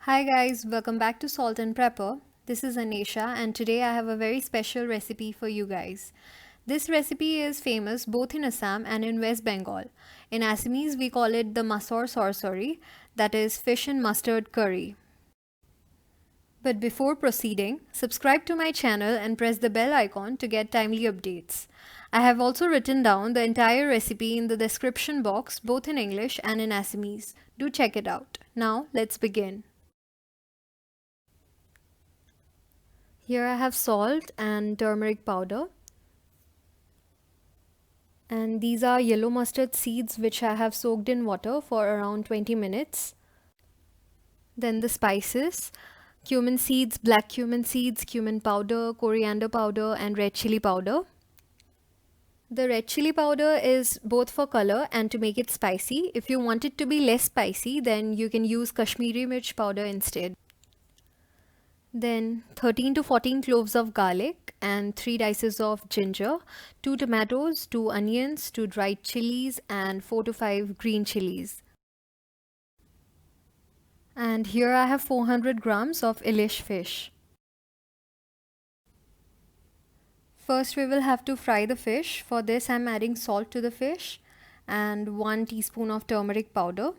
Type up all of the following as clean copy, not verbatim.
Hi guys, welcome back to Salt and Prepper. This is Annesha and today I have a very special recipe for you guys. This recipe is famous both in Assam and in West Bengal. In Assamese we call it the Maasor Sorsori, that is fish and mustard curry. But before proceeding, subscribe to my channel and press the bell icon to get timely updates. I have also written down the entire recipe in the description box both in English and in Assamese. Do check it out. Now let's begin. Here I have salt and turmeric powder. And these are yellow mustard seeds which I have soaked in water for around 20 minutes. Then the spices, cumin seeds, black cumin seeds, cumin powder, coriander powder and red chilli powder. The red chilli powder is both for color and to make it spicy. If you want it to be less spicy, then you can use Kashmiri mirch powder instead. Then 13 to 14 cloves of garlic and 3 dices of ginger, 2 tomatoes, 2 onions, 2 dried chilies and 4 to 5 green chilies. And here I have 400 grams of Ilish fish. First we will have to fry the fish. For this I am adding salt to the fish and 1 teaspoon of turmeric powder.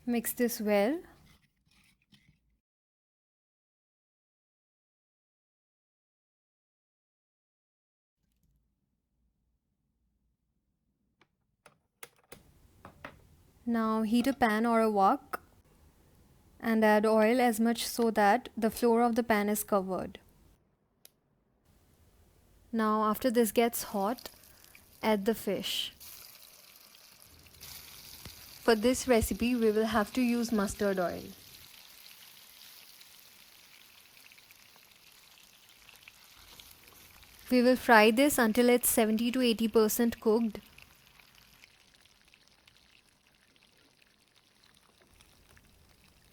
Mix this well. Now heat a pan or a wok and add oil as much so that the floor of the pan is covered. Now after this gets hot, add the fish. For this recipe we will have to use mustard oil. We will fry this until it's 70 to 80% cooked.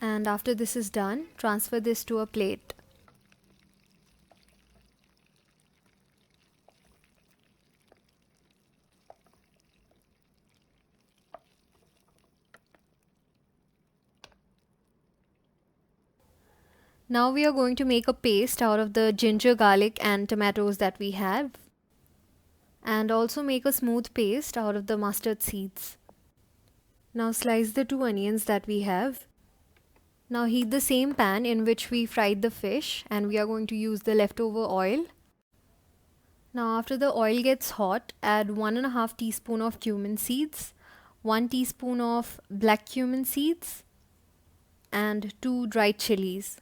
And after this is done, transfer this to a plate. Now we are going to make a paste out of the ginger, garlic and tomatoes that we have. And also make a smooth paste out of the mustard seeds. Now slice the 2 onions that we have. Now heat the same pan in which we fried the fish and we are going to use the leftover oil. Now after the oil gets hot, add 1.5 teaspoon of cumin seeds, 1 teaspoon of black cumin seeds and 2 dried chilies.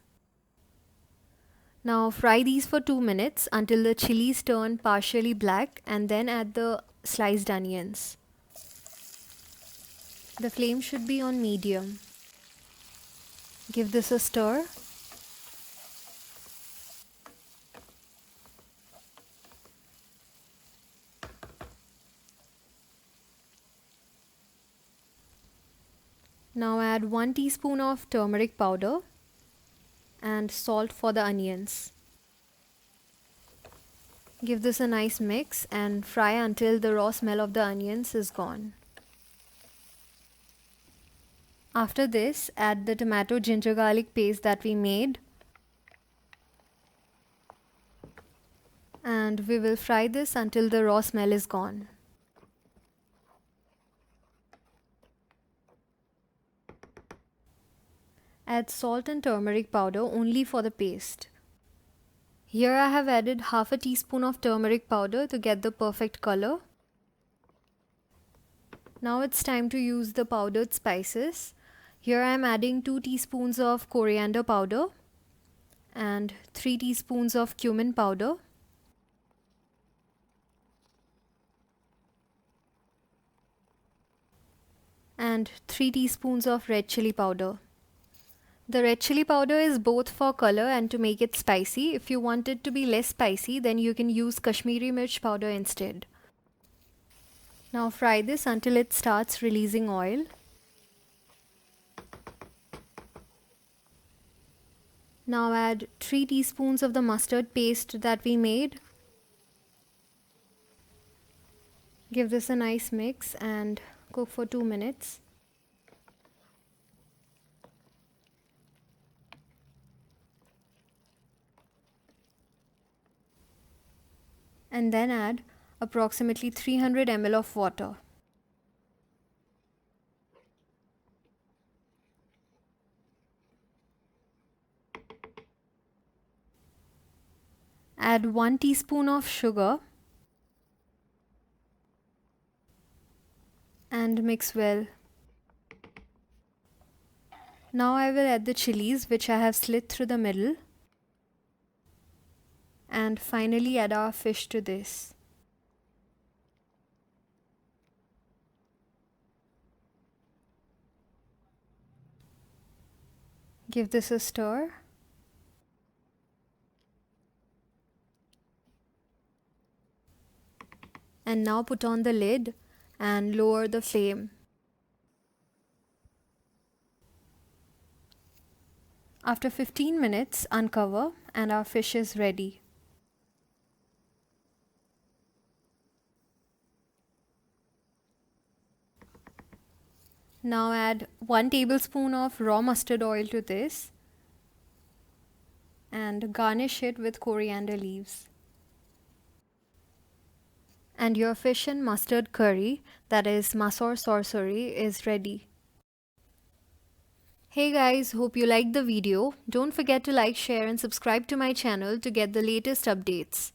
Now fry these for 2 minutes until the chilies turn partially black and then add the sliced onions. The flame should be on medium. Give this a stir. Now add 1 teaspoon of turmeric powder and salt for the onions. Give this a nice mix and fry until the raw smell of the onions is gone. After this, add the tomato ginger garlic paste that we made. And we will fry this until the raw smell is gone. Add salt and turmeric powder only for the paste. Here I have added half a teaspoon of turmeric powder to get the perfect color. Now it's time to use the powdered spices. Here I am adding 2 teaspoons of coriander powder and 3 teaspoons of cumin powder. And 3 teaspoons of red chilli powder. The red chilli powder is both for color and to make it spicy. If you want it to be less spicy, then you can use Kashmiri mirch powder instead. Now fry this until it starts releasing oil. Now add 3 teaspoons of the mustard paste that we made. Give this a nice mix and cook for 2 minutes. And then add approximately 300 ml of water. Add 1 teaspoon of sugar and mix well. Now I will add the chilies which I have slit through the middle, and finally add our fish to this. Give this a stir. And now put on the lid and lower the flame. After 15 minutes, uncover and our fish is ready. Now add 1 tablespoon of raw mustard oil to this and garnish it with coriander leaves. And your fish and mustard curry, that is Maasor Sorsori, is ready. Hey guys, hope you liked the video. Don't forget to like, share and subscribe to my channel to get the latest updates.